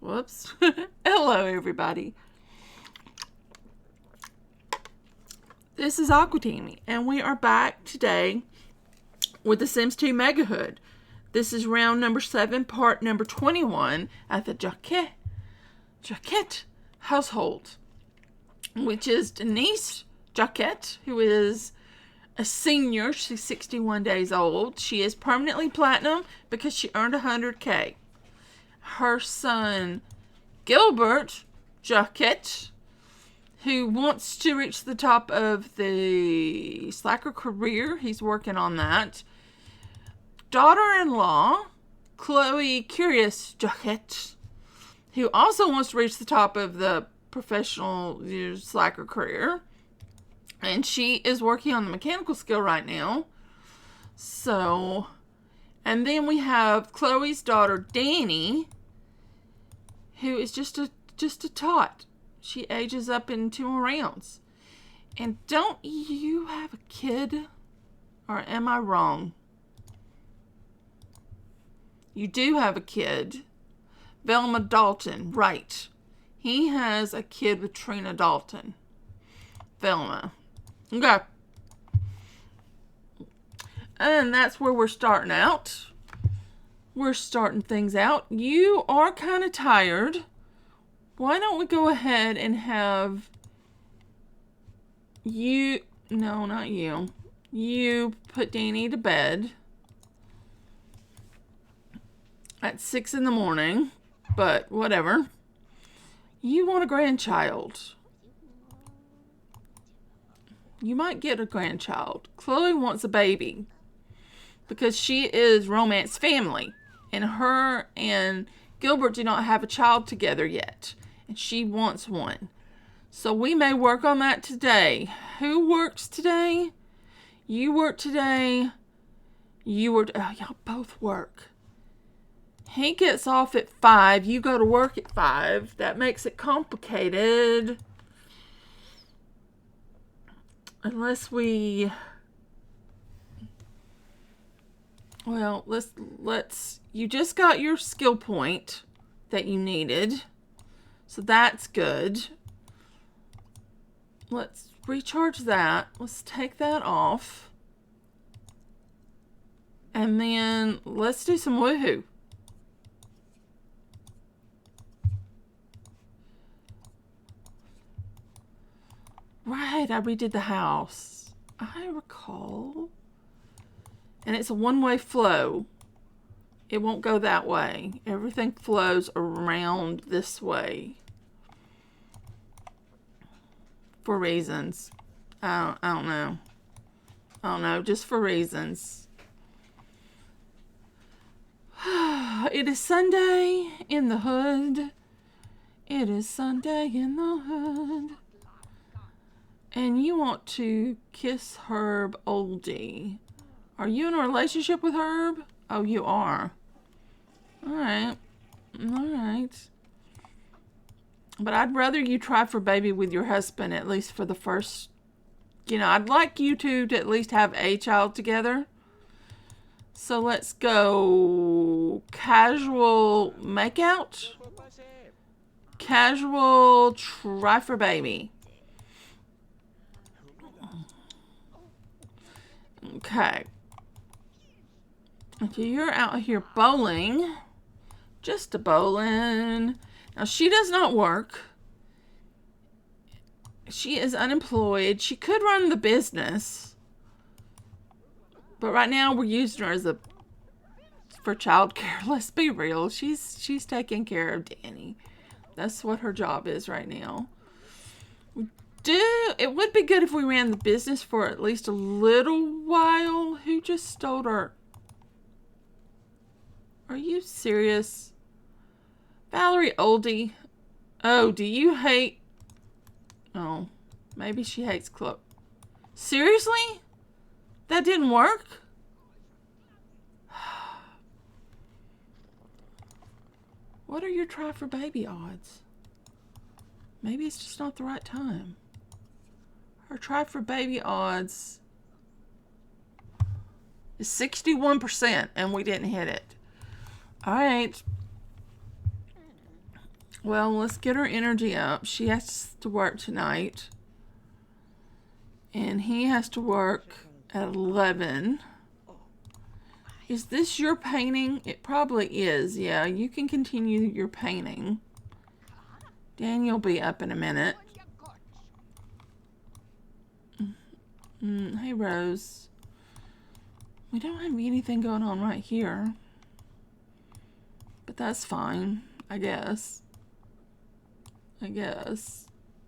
Whoops. Hello, everybody. This is Aquatami, and we are back today with The Sims 2 MEGAHOOD. This is round number 7, part number 21 at the Jaquet household, which is Denise Jaquet, who is a senior. She's 61 days old. She is permanently platinum because she earned 100K. Her son, Gilbert Jaquet, who wants to reach the top of the slacker career. He's working on that. Daughter-in-law, Chloe Curious Jaquet, who also wants to reach the top of the professional slacker career. And she is working on the mechanical skill right now. So, and then we have Chloe's daughter, Danny, who is just a tot. She ages up in 2 more rounds. And don't you have a kid? Or am I wrong? You do have a kid. Velma Dalton, right. He has a kid with Trina Dalton. Velma. Okay. And that's where we're starting out. We're starting things out. You are kind of tired. Why don't we go ahead and have you... No, not you. You put Danny to bed at 6 in the morning. But whatever. You want a grandchild. You might get a grandchild. Chloe wants a baby because she is romance family, and her and Gilbert do not have a child together yet, and she wants one. So we may work on that today. Who works today? You work today. You work. Oh, y'all both work. He gets off at 5. You go to work at 5. That makes it complicated. Unless we... Well, let's... You just got your skill point that you needed. So that's good. Let's recharge that. Let's take that off. And then let's do some woohoo. Right, I redid the house. I recall. And it's a one-way flow. It won't go that way. Everything flows around this way. For reasons. I don't know. I don't know, just for reasons. It is Sunday in the hood. It is Sunday in the hood. And you want to kiss Herb Oldie. Are you in a relationship with Herb? Oh, you are. Alright. Alright. But I'd rather you try for baby with your husband, at least for the first... You know, I'd like you two to at least have a child together. So let's go... Casual makeout. Casual try for baby. Okay. Okay, you're out here bowling. Just a bowling. Now, she does not work. She is unemployed. She could run the business. But right now, we're using her as for childcare. Let's be real. She's taking care of Danny. That's what her job is right now. It would be good if we ran the business for at least a little while. Who just stole our... Are you serious? Valerie Oldie. Oh, do you hate... Oh, maybe she hates Chloe. Seriously? That didn't work? What are your try for baby odds? Maybe it's just not the right time. Her try for baby odds is 61%, and we didn't hit it. All right. Well, let's get her energy up. She has to work tonight. And he has to work at 11. Is this your painting? It probably is. Yeah, you can continue your painting. Daniel will be up in a minute. Hey, Rose. We don't have anything going on right here. But that's fine, I guess. I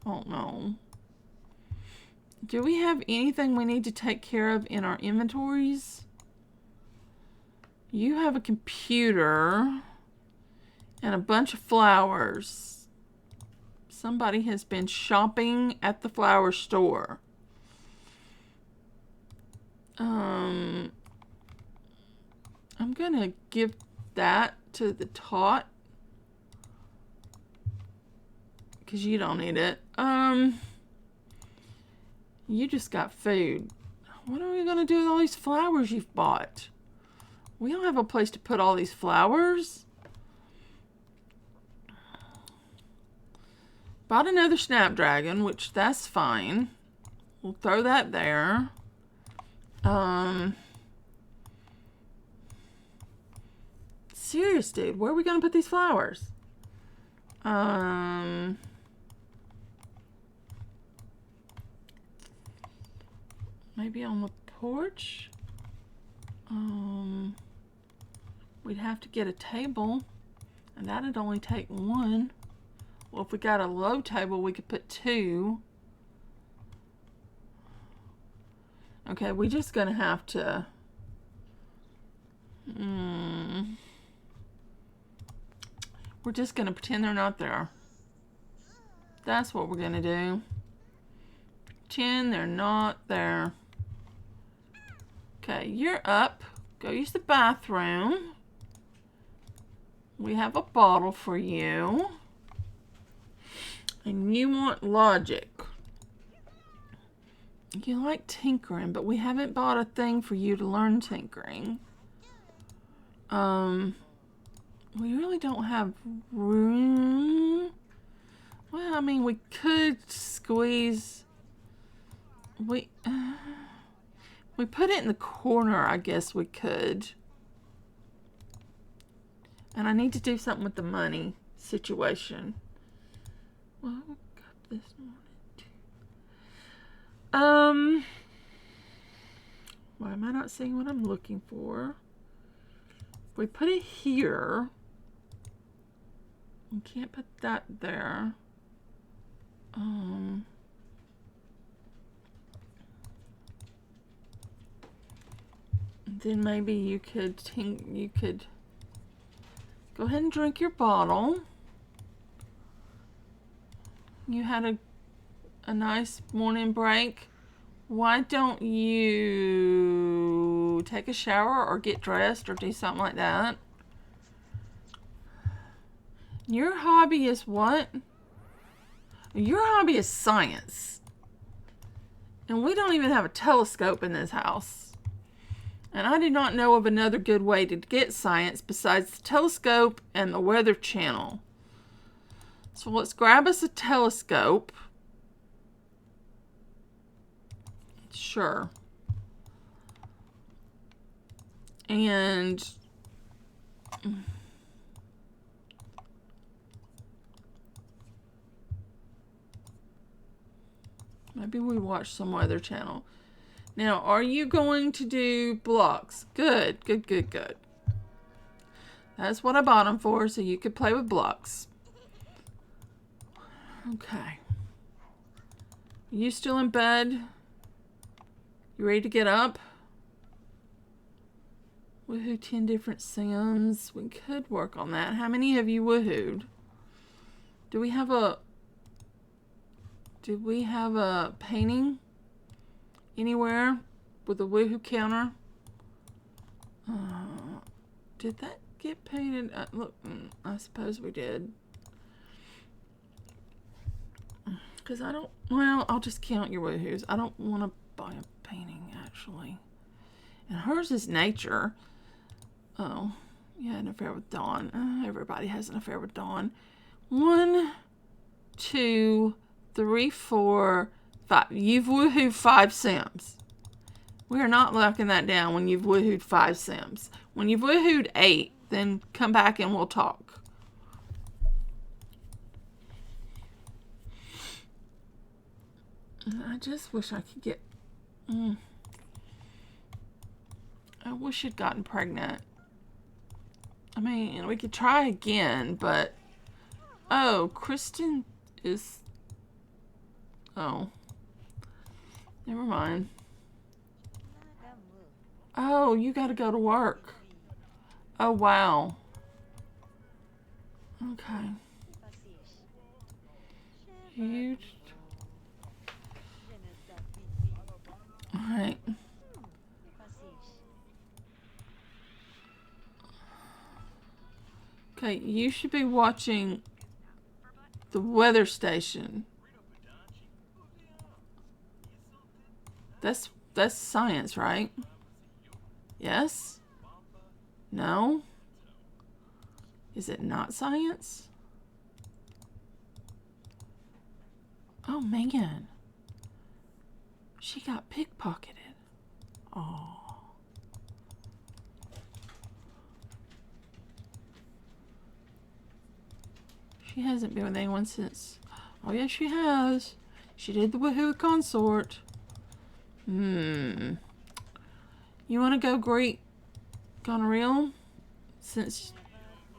don't know. Do we have anything we need to take care of in our inventories? You have a computer and a bunch of flowers. Somebody has been shopping at the flower store. I'm gonna give that to the tot because you don't need it. You just got food. What are we gonna do with all these flowers you've bought? We don't have a place to put all these flowers. Bought another snapdragon, which that's fine. We'll throw that there. Serious, dude. Where are we gonna put these flowers? Maybe on the porch? We'd have to get a table, and that'd only take one. Well, if we got a low table, we could put two. Okay, we're just gonna have to... We're just gonna pretend they're not there. That's what we're gonna do. Pretend they're not there. Okay, you're up. Go use the bathroom. We have a bottle for you. And you want logic. You like tinkering, but we haven't bought a thing for you to learn tinkering. We really don't have room. Well, I mean, we could squeeze... We put it in the corner, I guess we could. And I need to do something with the money situation. Well, I woke up this morning too. Why am I not seeing what I'm looking for? If we put it here, we can't put that there. Then maybe you could go ahead and drink your bottle. You had a nice morning break. Why don't you take a shower or get dressed or do something like that? Your hobby is what? Your hobby is science. And we don't even have a telescope in this house. And I do not know of another good way to get science besides the telescope and the Weather Channel. So let's grab us a telescope. Sure. And maybe we watch some Weather Channel. Now, are you going to do blocks? Good, good, good, good. That's what I bought them for, so you could play with blocks. Okay. You still in bed? You ready to get up? Woohoo 10 different Sims. We could work on that. How many have you woohooed? Do we have a painting anywhere with a woohoo counter? Did that get painted? Look, I suppose we did. Because I'll just count your woohoos. I don't want to buy a painting, actually. And hers is nature. Oh, you had an affair with Dawn. Everybody has an affair with Dawn. 1, 2, 3, 4, 5. You've woohooed 5 Sims. We are not locking that down when you've woohooed 5 Sims. When you've woohooed 8, then come back and we'll talk. I just wish I could get... I wish she'd gotten pregnant. I mean, we could try again, but... Oh, Kristen is... Oh. Never mind. Oh, you gotta go to work. Oh, wow. Okay. Huge. Alright. Okay, you should be watching the weather station. That's science, right? Yes? No? Is it not science? Oh, man. She got pickpocketed. Oh. She hasn't been with anyone since... Oh, yes, she has. She did the Woohoo Consort. You want to go greet Gonorrhea? Since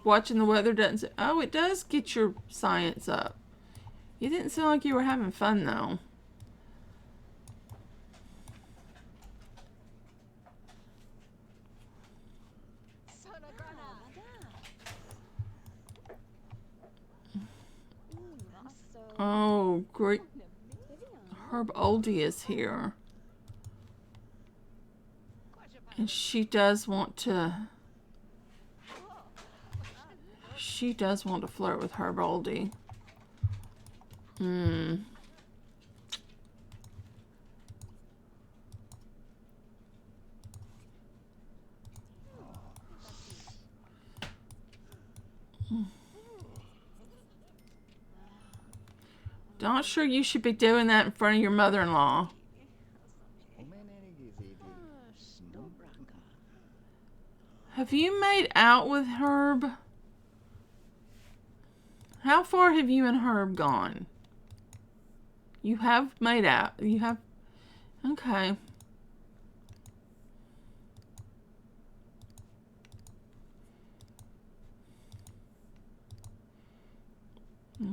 watching the weather doesn't say... Oh, it does get your science up. You didn't sound like you were having fun, though. Oh, great. Herb Oldie is here. And she does want to... She does want to flirt with Herb Oldie. Not sure you should be doing that in front of your mother-in-law. Have you made out with Herb? How far have you and Herb gone? You have made out. You have... Okay.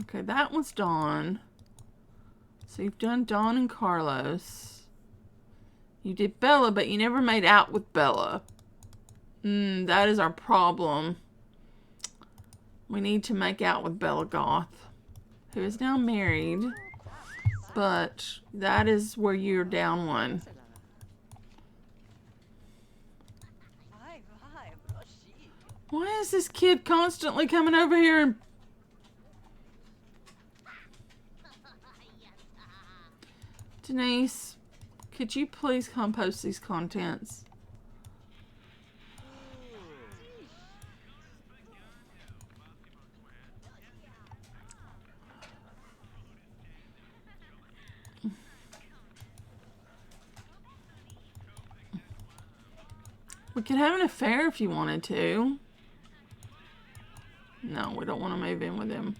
Okay, that one's Dawn. So you've done Dawn and Carlos. You did Bella, but you never made out with Bella. That is our problem. We need to make out with Bella Goth, who is now married. But that is where you're down one. Why is this kid constantly coming over here and... Denise, could you please compost these contents? We could have an affair if you wanted to. No, we don't want to move in with him.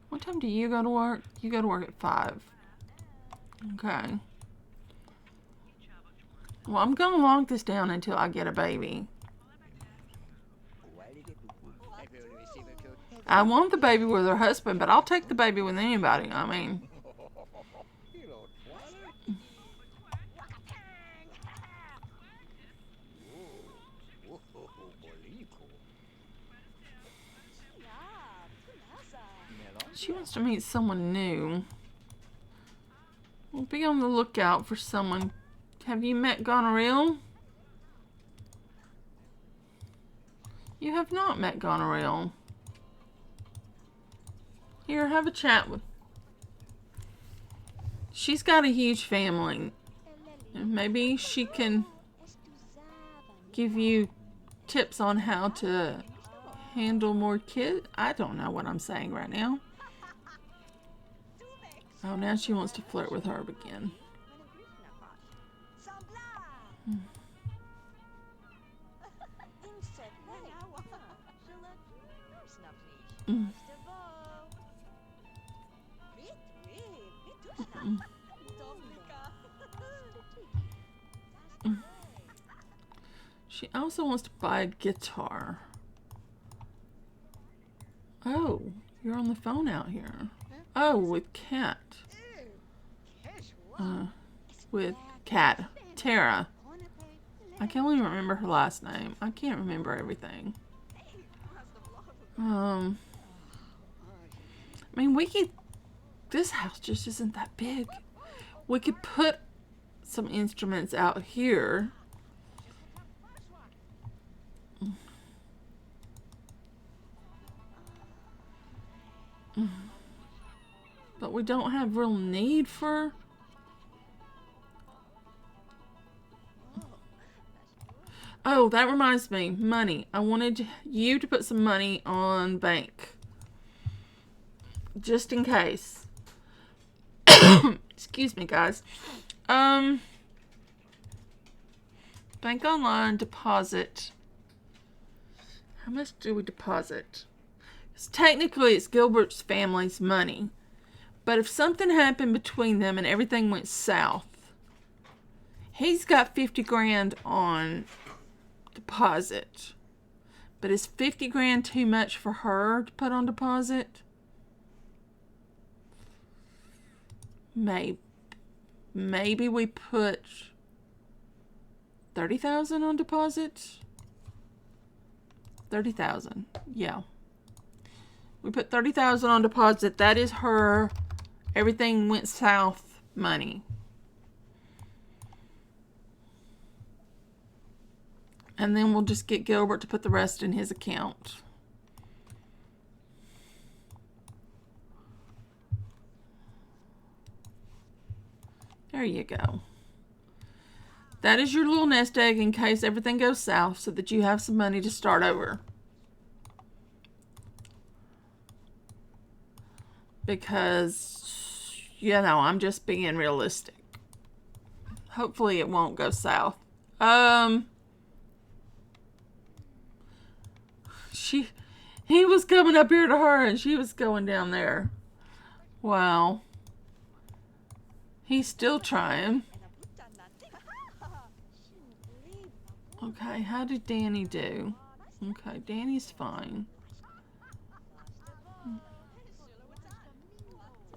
What time do you go to work? You go to work at 5. Okay. Well, I'm going to lock this down until I get a baby. I want the baby with her husband, but I'll take the baby with anybody. I mean... She wants to meet someone new. We'll be on the lookout for someone. Have you met Goneril? You have not met Goneril. Here, have a chat with. She's got a huge family. Maybe she can give you tips on how to handle more kids. I don't know what I'm saying right now. Oh, now she wants to flirt with Herb again. She also wants to buy a guitar. Oh, you're on the phone out here. Oh, with Cat. With Cat. Tara. I can only remember her last name. I can't remember everything. I mean, we could... This house just isn't that big. We could put some instruments out here. But we don't have real need for... Oh, that reminds me. Money. I wanted you to put some money on bank. Just in case. Excuse me, guys. Bank online deposit. How much do we deposit? Because technically it's Gilbert's family's money. But if something happened between them and everything went south, he's got 50 grand on deposit. But is 50 grand too much for her to put on deposit? Maybe we put 30,000 on deposit. 30,000. Yeah. We put 30,000 on deposit. That is her everything went south money. And then we'll just get Gilbert to put the rest in his account. There you go. That is your little nest egg in case everything goes south so that you have some money to start over. Because, you know, I'm just being realistic. Hopefully it won't go south. He was coming up here to her and she was going down there. Wow. He's still trying. Okay, how did Danny do? Okay, Danny's fine.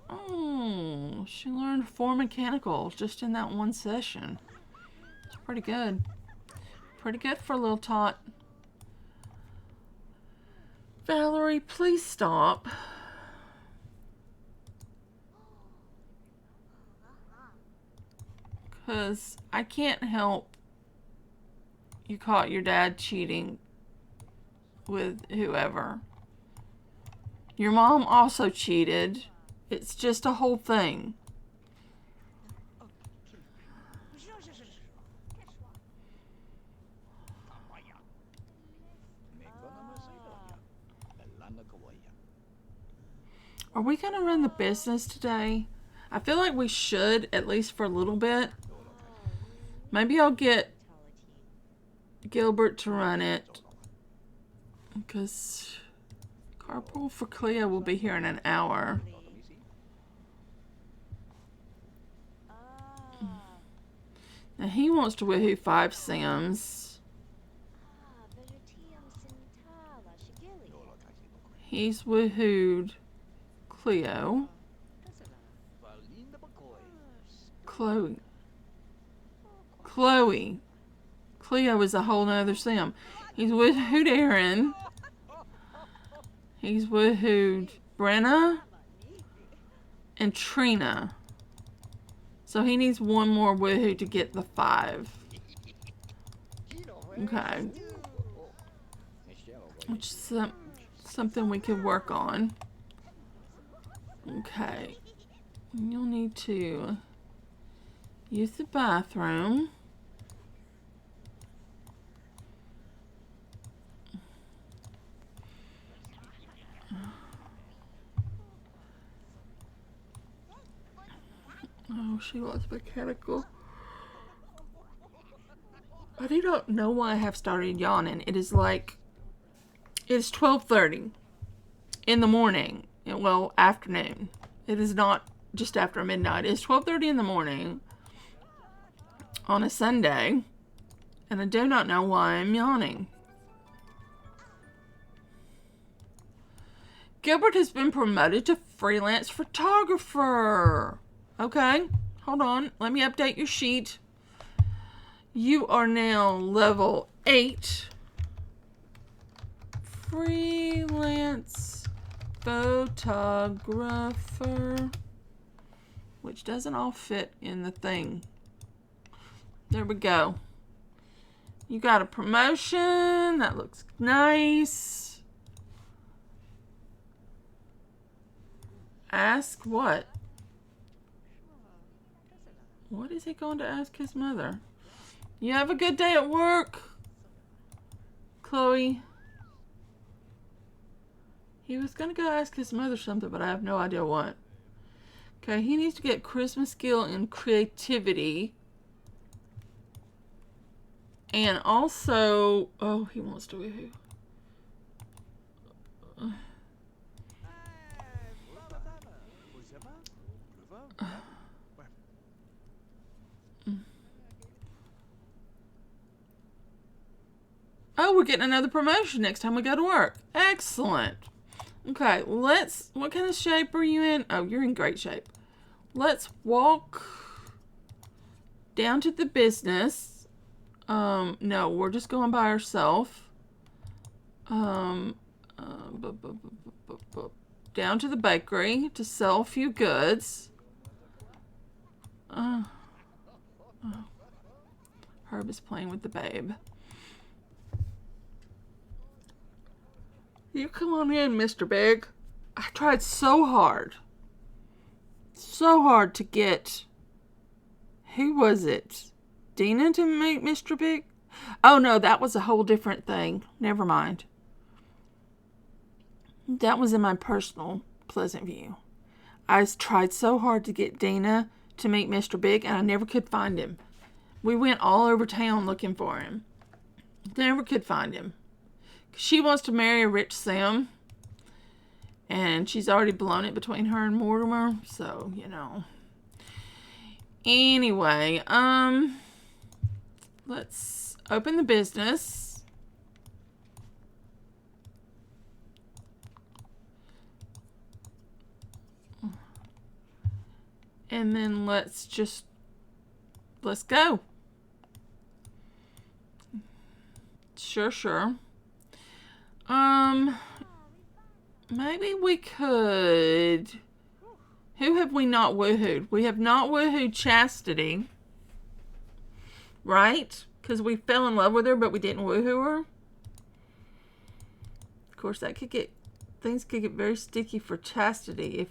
Oh, she learned 4 mechanicals just in that one session. It's pretty good. Pretty good for a little tot. Valerie, please stop. Because I can't help you caught your dad cheating with whoever. Your mom also cheated. It's just a whole thing. Are we going to run the business today? I feel like we should, at least for a little bit. Maybe I'll get Gilbert to run it. Because carpool for Cleo will be here in an hour. Now he wants to woohoo 5 Sims. He's woohooed Cleo. Chloe. Cleo is a whole nother Sim. He's woohooed Aaron. He's woohooed Brenna and Trina. So he needs one more woohoo to get the 5. Okay. Which is something we could work on. Okay. You'll need to use the bathroom. Oh, she was mechanical. I do not know why I have started yawning. It is 12:30 in the morning. Well, afternoon. It is not just after midnight. It's 12:30 in the morning on a Sunday, and I do not know why I'm yawning. Gilbert has been promoted to freelance photographer. Okay, hold on. Let me update your sheet. You are now level 8. Freelance photographer. Which doesn't all fit in the thing. There we go. You got a promotion. That looks nice. Ask what? What is he going to ask his mother? You have a good day at work, Chloe. He was going to go ask his mother something, but I have no idea what. Okay, he needs to get Christmas skill and creativity. And also, oh, he wants to woohoo. Oh, we're getting another promotion next time we go to work. Excellent. Okay, what kind of shape are you in? Oh, you're in great shape. Let's walk down to the business. No, we're just going by ourselves. Down to the bakery to sell a few goods. Herb is playing with the babe. You come on in, Mr. Big. I tried so hard to get, who was it? Dina to meet Mr. Big? Oh no, that was a whole different thing. Never mind. That was in my personal Pleasant View. I tried so hard to get Dina to meet Mr. Big, and I never could find him. We went all over town looking for him. Never could find him. She wants to marry a rich Sim, and she's already blown it between her and Mortimer, so, you know. Anyway, let's open the business. And then let's go. Sure. Maybe we could. Who have we not woohooed? We have not woohooed Chastity. Right? Because we fell in love with her, but we didn't woohoo her. Of course, things could get very sticky for Chastity if.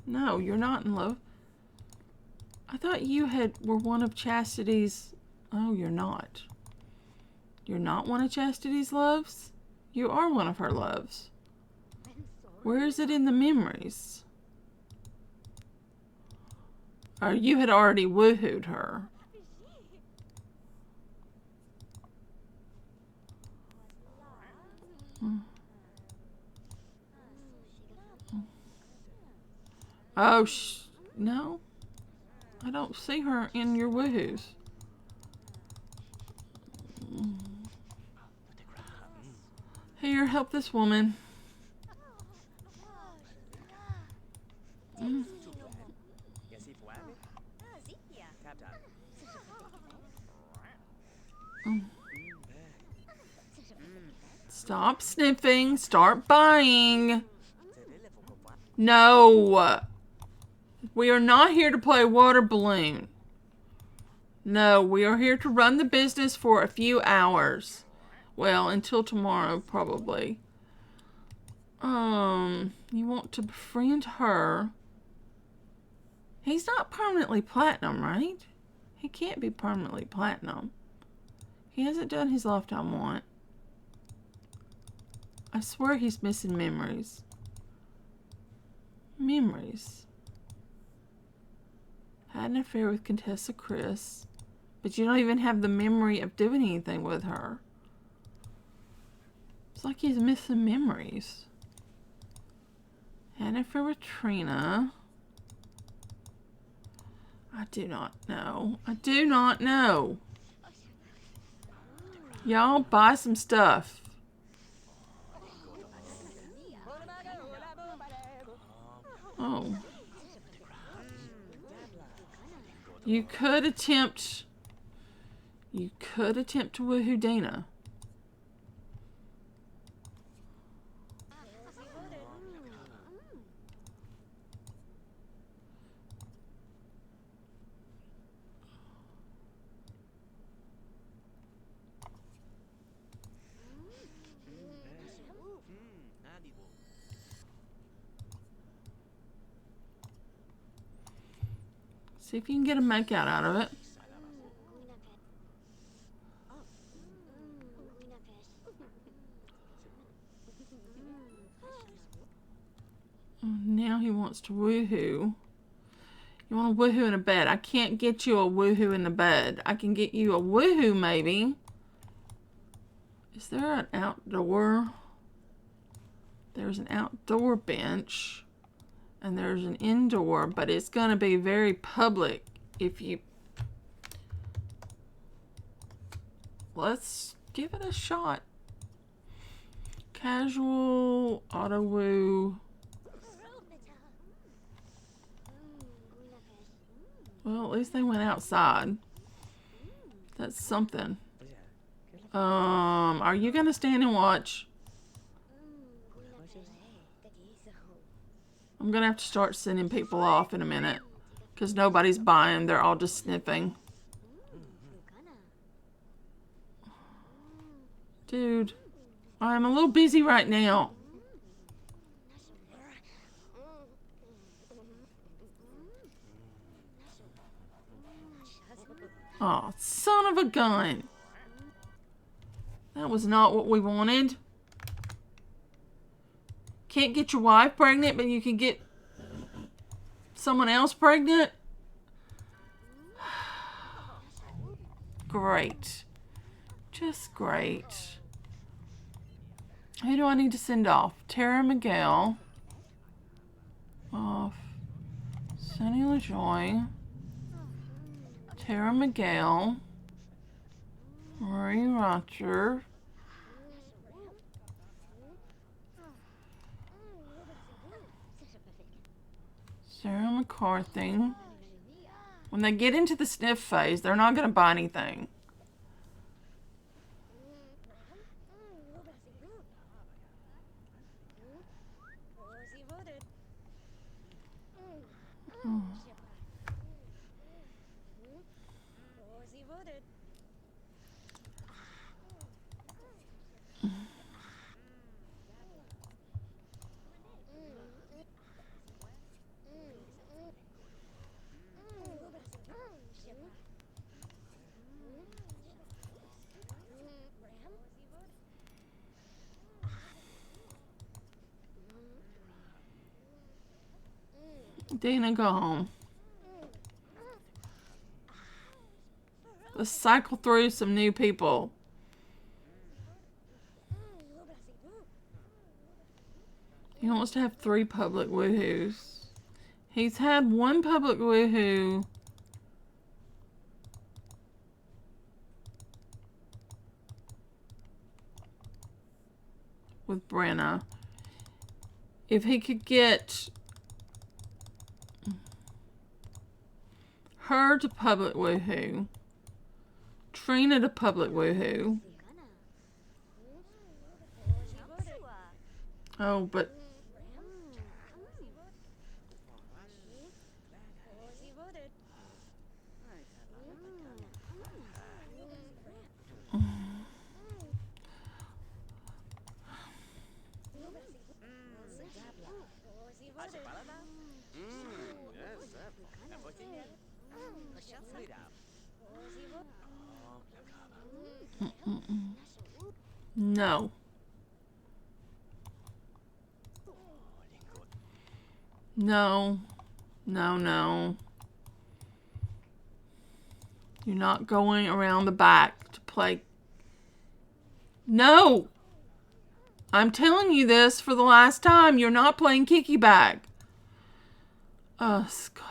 No, you're not in love. I thought you were one of Chastity's. Oh, you're not. You're not one of Chastity's loves? You are one of her loves. Where is it in the memories? Or you had already woohooed her. Oh, no. I don't see her in your woohoos. Here, help this woman. Stop sniffing. Start buying. No. We are not here to play water balloon. No, we are here to run the business for a few hours. Well, until tomorrow, probably. You want to befriend her. He's not permanently platinum, right? He can't be permanently platinum. He hasn't done his lifetime want. I swear he's missing memories. Memories. Had an affair with Contessa Chris. But you don't even have the memory of doing anything with her. It's like he's missing memories. Had an affair with Trina. I do not know. I do not know. Y'all buy some stuff. Oh. You could attempt to woohoo Dana. See if you can get a make out of it. Now he wants to woohoo. You want a woohoo in a bed. I can't get you a woohoo in the bed. I can get you a woohoo maybe. Is there an outdoor? There's an outdoor bench. And there's an indoor, but it's going to be very public if you... Let's give it a shot. Casual, auto woo. Well, at least they went outside. That's something. Are you going to stand and watch? I'm going to have to start sending people off in a minute. Because nobody's buying. They're all just sniffing. Dude, I'm a little busy right now. Oh, son of a gun. That was not what we wanted. Can't get your wife pregnant, but you can get someone else pregnant? Great. Just great. Who do I need to send off? Tara Miguel. Off. Sunny LaJoy. Tara Miguel. Marie Roger. Sarah McCarthy. When they get into the sniff phase, they're not going to buy anything. Dana, go home. Let's cycle through some new people. He wants to have 3 public woohoos. He's had 1 public woohoo. With Brenna. If he could get her to public woohoo, Trina to public woohoo, Oh, but no. No. No, no. You're not going around the back to play. No! I'm telling you this for the last time. You're not playing kicky bag. Scott.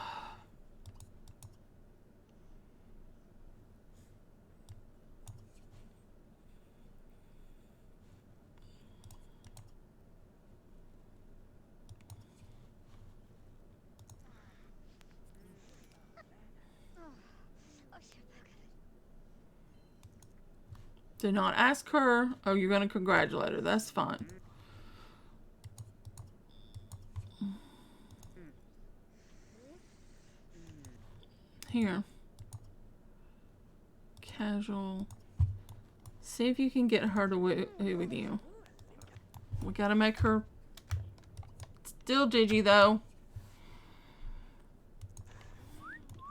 Did not ask her. Oh, you're going to congratulate her. That's fine. Here. Casual. See if you can get her to woohoo with you. We got to make her still Gigi, though.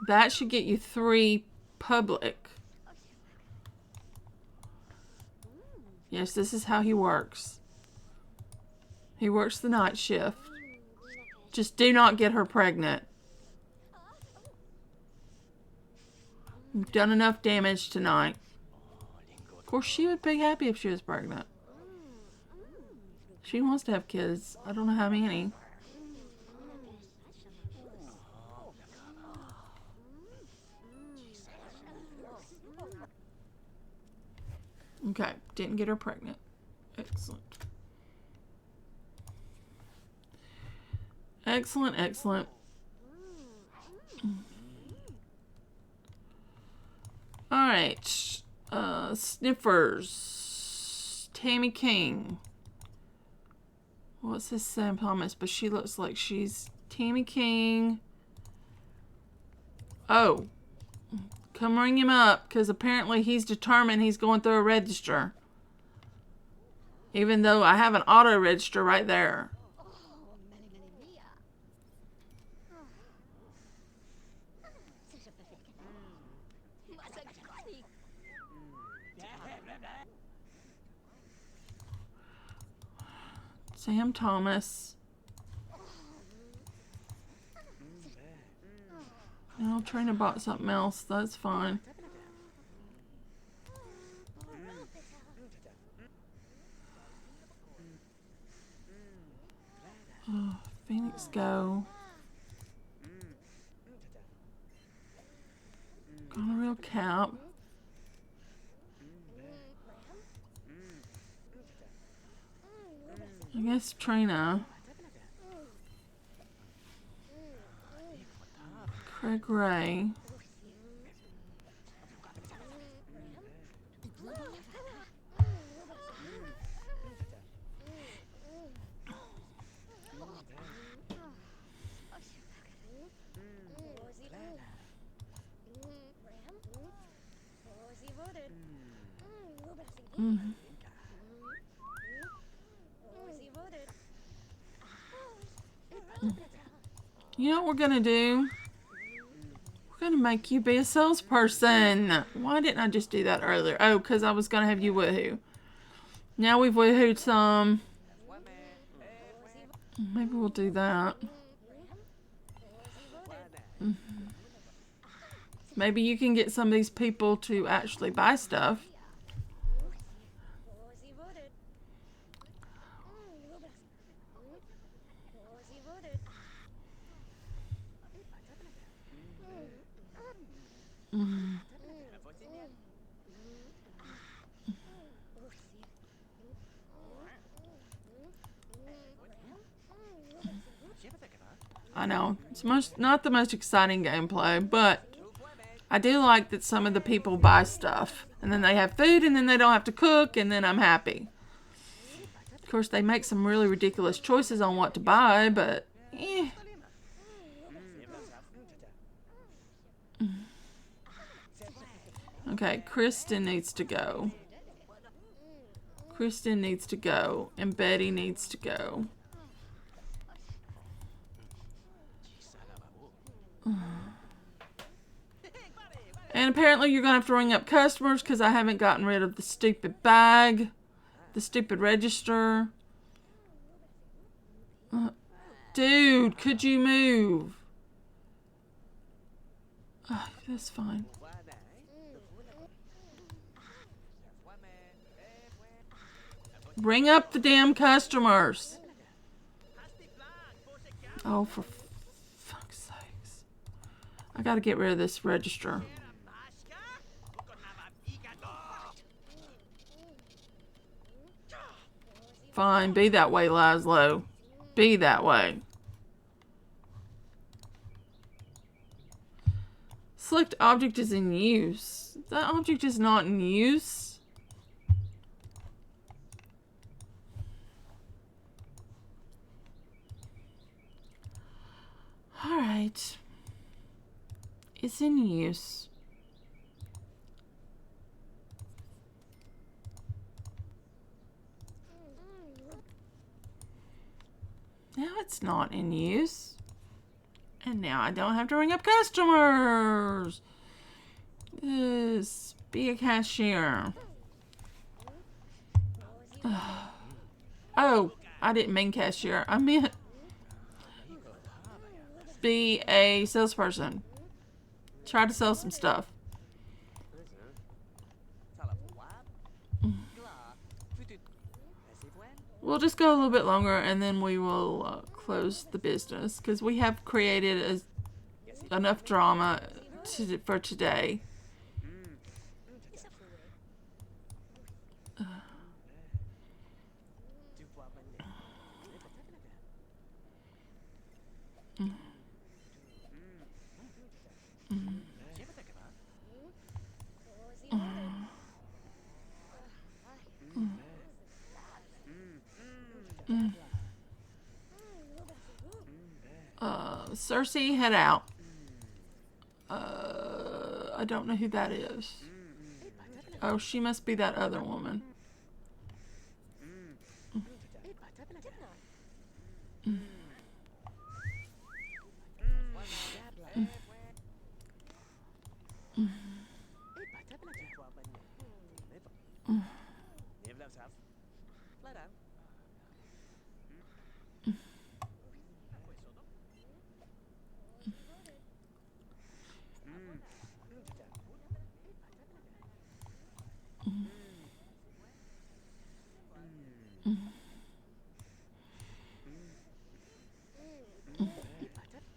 That should get you 3 public. Yes, this is how he works. He works the night shift. Just do not get her pregnant. You've done enough damage tonight. Of course, she would be happy if she was pregnant. She wants to have kids. I don't know how many. Okay, didn't get her pregnant. Excellent. Excellent, excellent. Alright. Sniffers. Tammy King. What's this Sam Thomas? But she looks like she's Tammy King. Oh. Come ring him up, because apparently he's determined he's going through a register. Even though I have an auto register right there. Sam Thomas. I'll try to buy something else. That's fine. Phoenix Go. Gonorrhea Cap. I guess Trina. Craig Ray. You know what we're gonna do? We're gonna make you be a salesperson. Why didn't I just do that earlier? Oh, because I was gonna have you woohoo. Now we've woohooed some. Maybe we'll do that. Maybe you can get some of these people to actually buy stuff. I know, it's not the most exciting gameplay, but I do like that some of the people buy stuff. And then they have food, and then they don't have to cook, and then I'm happy. course, they make some really ridiculous choices on what to buy, but eh. Okay, Kristen needs to go. Kristen needs to go, and Betty needs to go. And apparently you're going to have to ring up customers because I haven't gotten rid of the stupid bag. The stupid register. Dude, could you move? Oh, that's fine. Bring up the damn customers. Oh, for fuck's sakes. I gotta get rid of this register. Fine, be that way, Laszlo. Be that way. Select object is in use. That object is not in use. Alright. It's in use. Now it's not in use. And now I don't have to ring up customers. Yes, be a cashier. Oh, I didn't mean cashier. I meant be a salesperson. Try to sell some stuff. We'll just go a little bit longer and then we will close the business because we have created enough drama for today. Cersei, head out. I don't know who that is. Oh, she must be that other woman.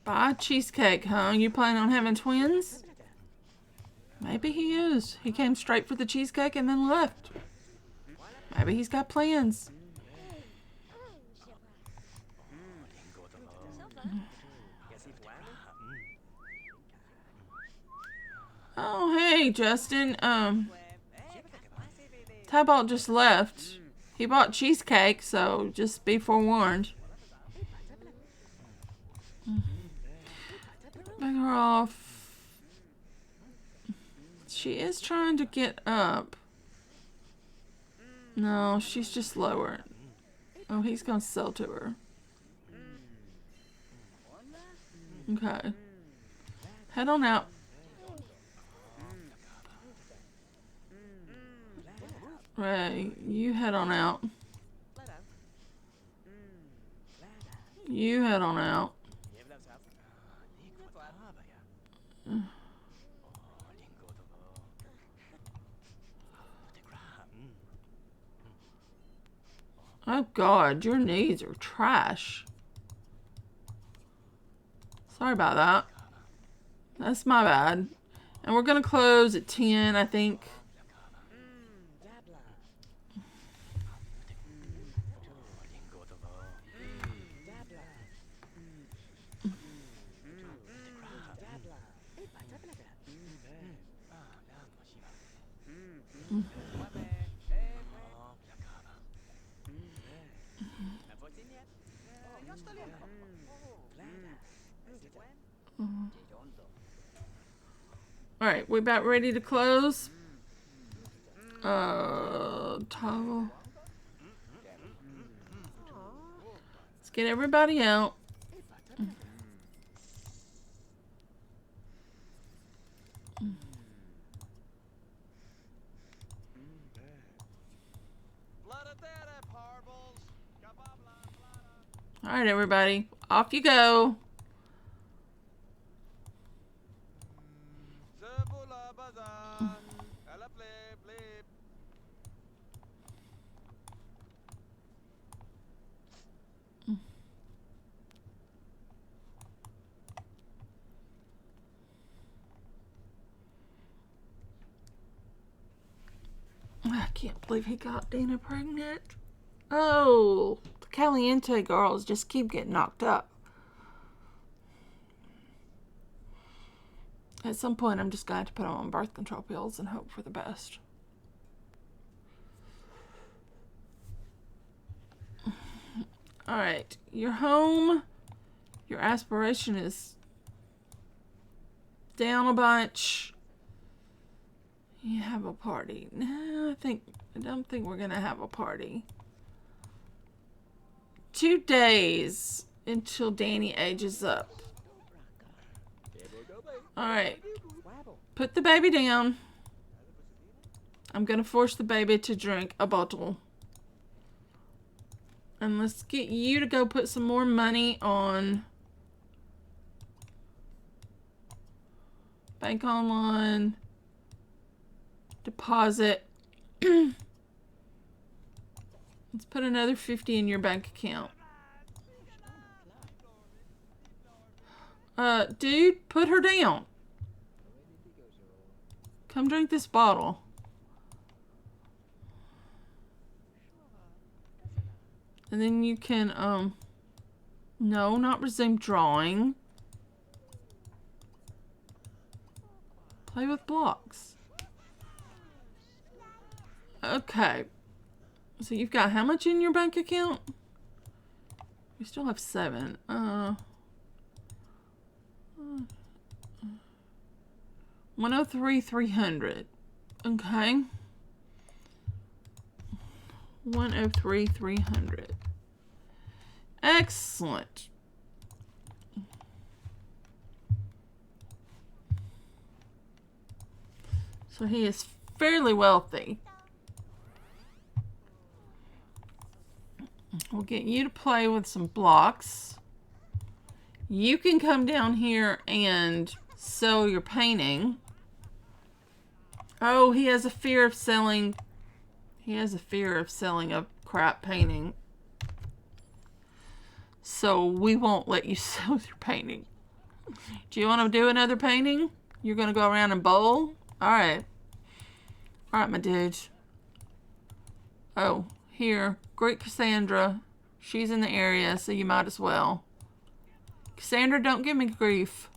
Buy cheesecake, huh? You planning on having twins? Maybe he is. He came straight for the cheesecake and then left. Maybe he's got plans. Oh, hey, Justin. Tybalt just left. He bought cheesecake, so just be forewarned. Back her off. She is trying to get up. No, she's just lower. Oh, he's gonna sell to her. Okay. Head on out. Ray, you head on out. You head on out. Oh God, your knees are trash. Sorry about that. That's my bad. And we're gonna close at 10, I think. Alright, we about ready to close? Toggle. Let's get everybody out. Alright, everybody. Off you go. I can't believe he got Dana pregnant. Oh, the Caliente girls just keep getting knocked up. At some point, I'm just going to put them on birth control pills and hope for the best. Alright, you're home. Your aspiration is down a bunch. You have a party. No, I don't think we're gonna have a party. 2 days until Danny ages up. Alright. Put the baby down. I'm gonna force the baby to drink a bottle. And let's get you to go put some more money on Bank Online. Deposit. Let's put another 50 in your bank account. Dude, put her down. Come drink this bottle. And then you can, no, not resume drawing. Play with blocks. Okay. So you've got how much in your bank account? We still have 7. 103,300. Okay. 103,300. Excellent. So he is fairly wealthy. We'll get you to play with some blocks. You can come down here and sell your painting. Oh, he has a fear of selling. He has a fear of selling a crap painting. So we won't let you sell your painting. Do you want to do another painting? You're going to go around and bowl? Alright. Alright, my dude. Oh, here. Great Cassandra. She's in the area, so you might as well. Cassandra, don't give me grief.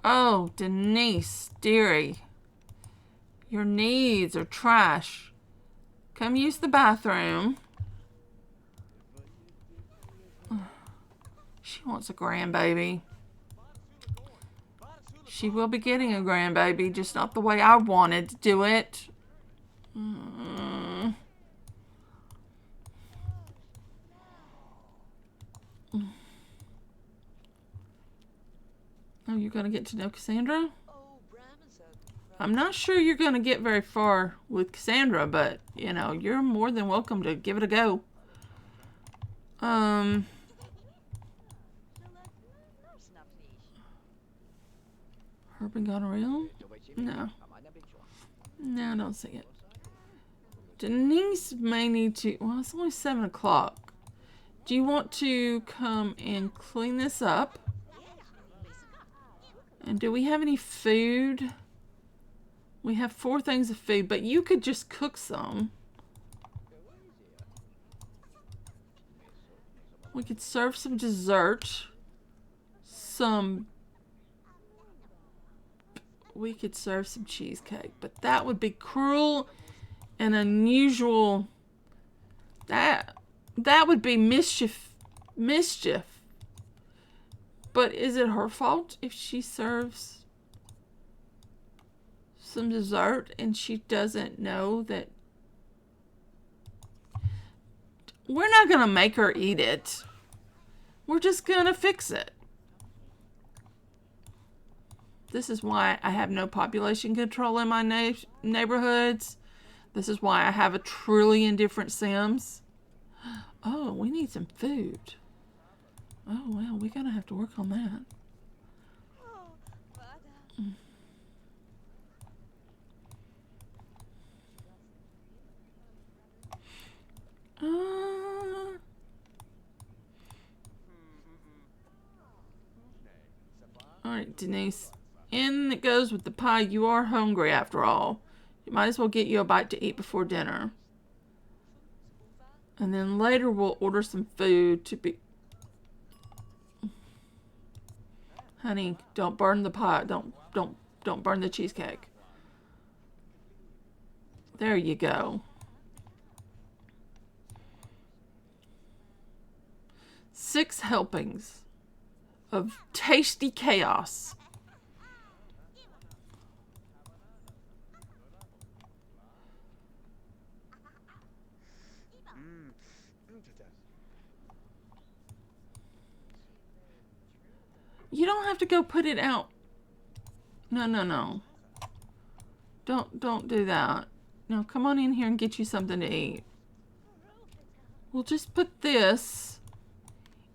Oh, Denise, dearie. Your needs are trash. Come use the bathroom. She wants a grandbaby. She will be getting a grandbaby, just not the way I wanted to do it. Oh, you're going to get to know Cassandra? I'm not sure you're going to get very far with Cassandra, but, you know, you're more than welcome to give it a go. Her been gone around? No. No, I don't see it. Denise may need to... Well, it's only 7 o'clock. Do you want to come and clean this up? And do we have any food? We have 4 things of food, but you could just cook some. We could serve some dessert. We could serve some cheesecake, but that would be cruel and unusual That would be mischief. But is it her fault if she serves some dessert and she doesn't know that? We're not gonna make her eat it. We're just gonna fix it. This is why I have no population control in my neighborhoods. This is why I have 1,000,000,000,000 different Sims. Oh, we need some food. Oh, well, we're gonna have to work on that. Alright, Denise. In it goes with the pie. You are hungry after all. You might as well get you a bite to eat before dinner. And then later we'll order some food to be... Honey, don't burn the pie. Don't burn the cheesecake. There you go. 6 helpings of tasty chaos. You don't have to go put it out. No. Don't do that. No, come on in here and get you something to eat. We'll just put this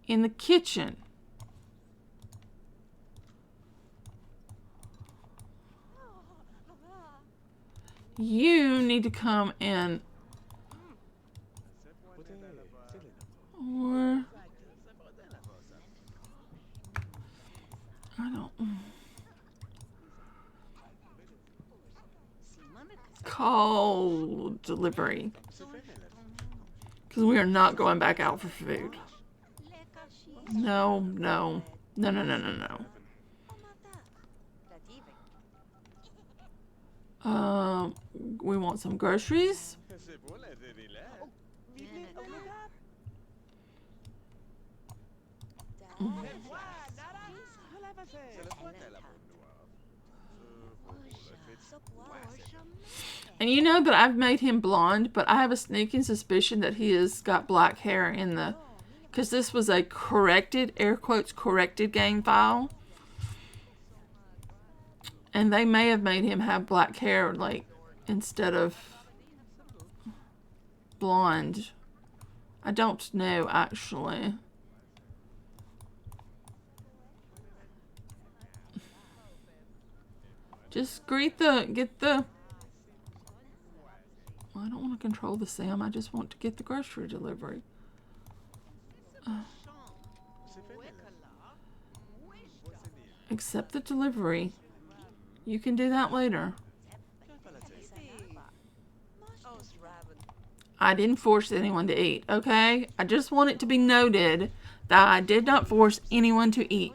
in the kitchen. You need to come and... Or... I don't... Call delivery. Because we are not going back out for food. No. We want some groceries. And you know that I've made him blonde, but I have a sneaking suspicion that he has got black hair in the... Because this was a corrected, air quotes, corrected game file. And they may have made him have black hair, like, instead of blonde. I don't know, actually. Just get the... Well, I don't want to control the Sam. I just want to get the grocery delivery. Accept the delivery. You can do that later. I didn't force anyone to eat, okay? I just want it to be noted that I did not force anyone to eat.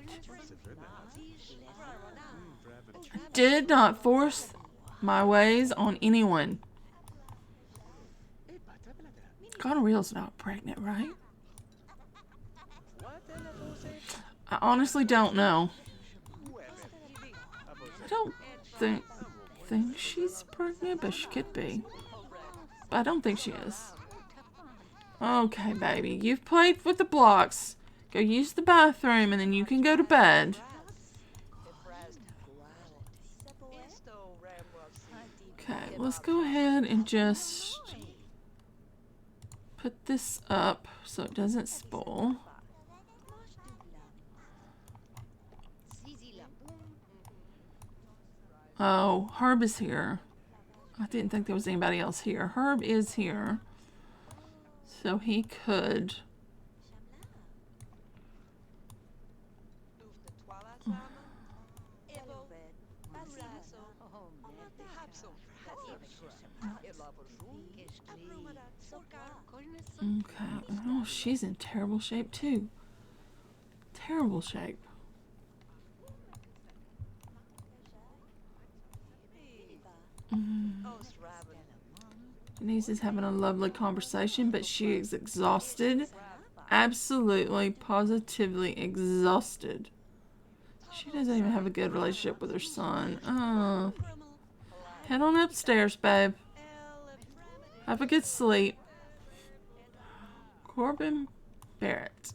I did not force my ways on anyone. Gonorrhea's not pregnant, right? I honestly don't know. I don't think she's pregnant, but she could be. But I don't think she is. Okay, baby. You've played with the blocks. Go use the bathroom and then you can go to bed. Okay, let's go ahead and just put this up so it doesn't spoil. Oh, Herb is here. I didn't think there was anybody else here. Herb is here. So he could... Okay. Oh, she's in terrible shape too. Terrible shape. Denise is having a lovely conversation, but she is exhausted. Absolutely, positively exhausted. She doesn't even have a good relationship with her son. Oh. Head on upstairs, babe. Have a good sleep. Corbin Barrett.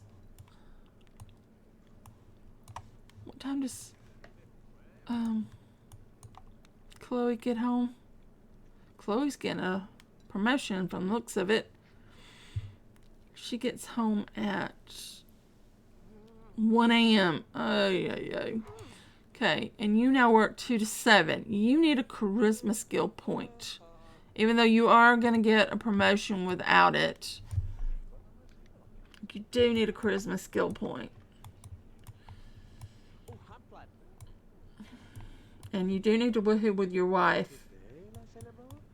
What time does Chloe get home? Chloe's getting a promotion from the looks of it. She gets home at 1 a.m. Okay, and you now work 2 to 7. You need a charisma skill point. Even though you are going to get a promotion without it, you do need a charisma skill point. And you do need to woohoo with your wife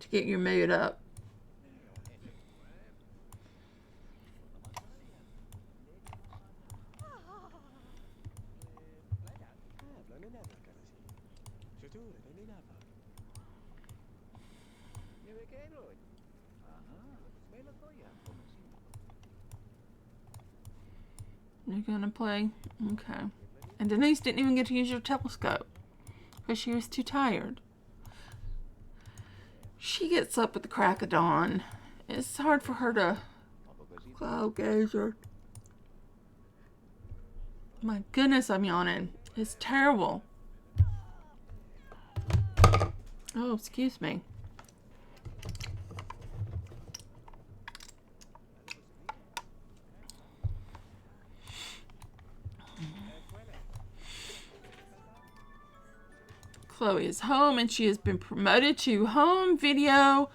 to get your mood up. You're gonna play? Okay. And Denise didn't even get to use your telescope because she was too tired. She gets up at the crack of dawn. It's hard for her to cloud gaze her. My goodness, I'm yawning. It's terrible. Oh, excuse me. Chloe is home and she has been promoted to home video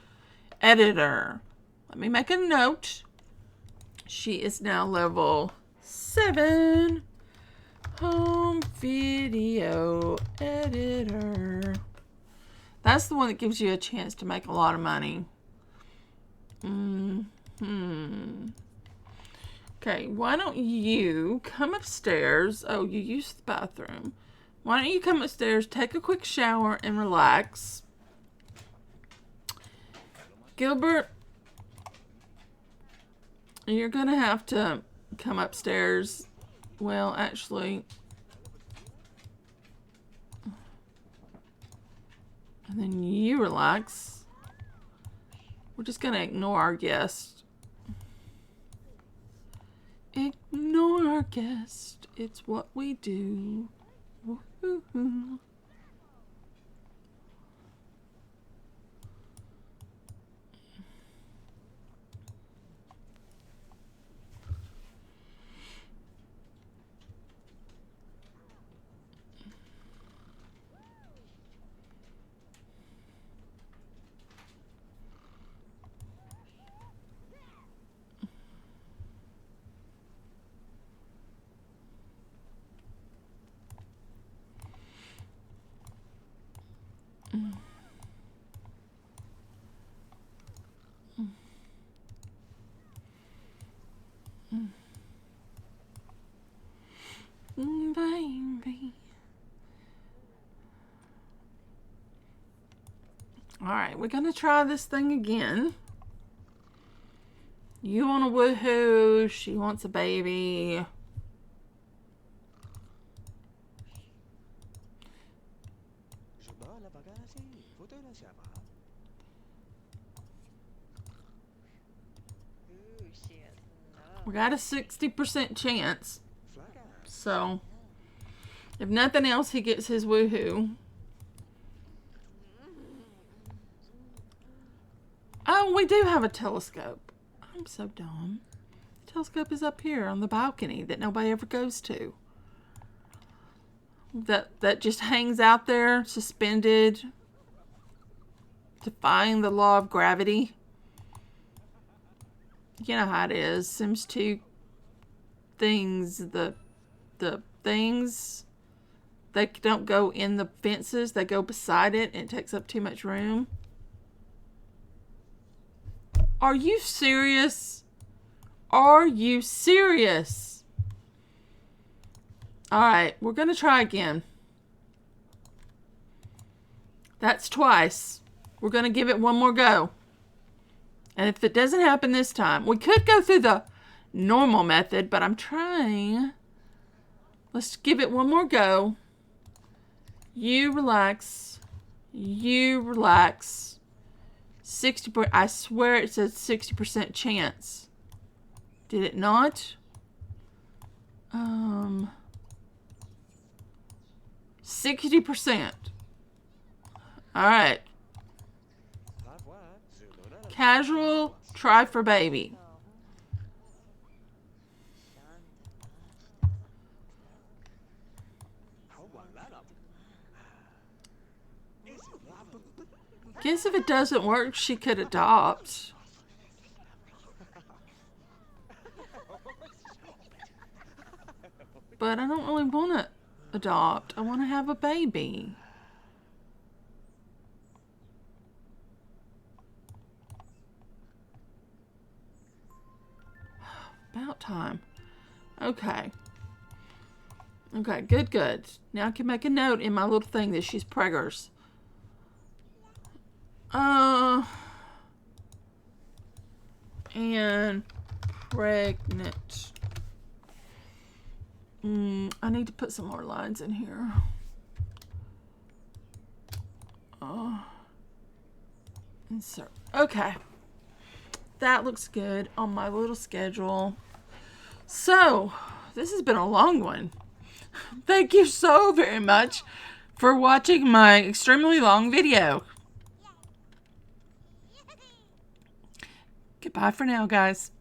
editor. Let me make a note. She is now level 7. Home video editor. That's the one that gives you a chance to make a lot of money. Okay, why don't you come upstairs? Oh, you used the bathroom. Why don't you come upstairs, take a quick shower, and relax. Gilbert, you're going to have to come upstairs. Well, actually, and then you relax. We're just going to ignore our guest. Ignore our guest. It's what we do. Woo-hoo-hoo. Baby. Alright, we're going to try this thing again. You want a woohoo. She wants a baby. We got a 60% chance. So, if nothing else, he gets his woohoo. Oh, we do have a telescope. I'm so dumb. The telescope is up here on the balcony that nobody ever goes to. That just hangs out there, suspended, defying the law of gravity. You know how it is. Sims 2 things, the things, they don't go in the fences, they go beside it, and it takes up too much room. Are you serious? Are you serious? Alright, we're going to try again. That's twice. We're going to give it one more go. And if it doesn't happen this time, we could go through the normal method, but I'm trying. Let's give it one more go. You relax. You relax. 60%. I swear it says 60% chance. Did it not? 60%. All right. Casual, try for baby. Guess if it doesn't work, she could adopt. But I don't really want to adopt. I want to have a baby. About time. Okay. Okay, good, good. Now I can make a note in my little thing that she's preggers. And pregnant. I need to put some more lines in here. Insert. Okay. That looks good on my little schedule. So, this has been a long one. Thank you so very much for watching my extremely long video. Goodbye for now, guys.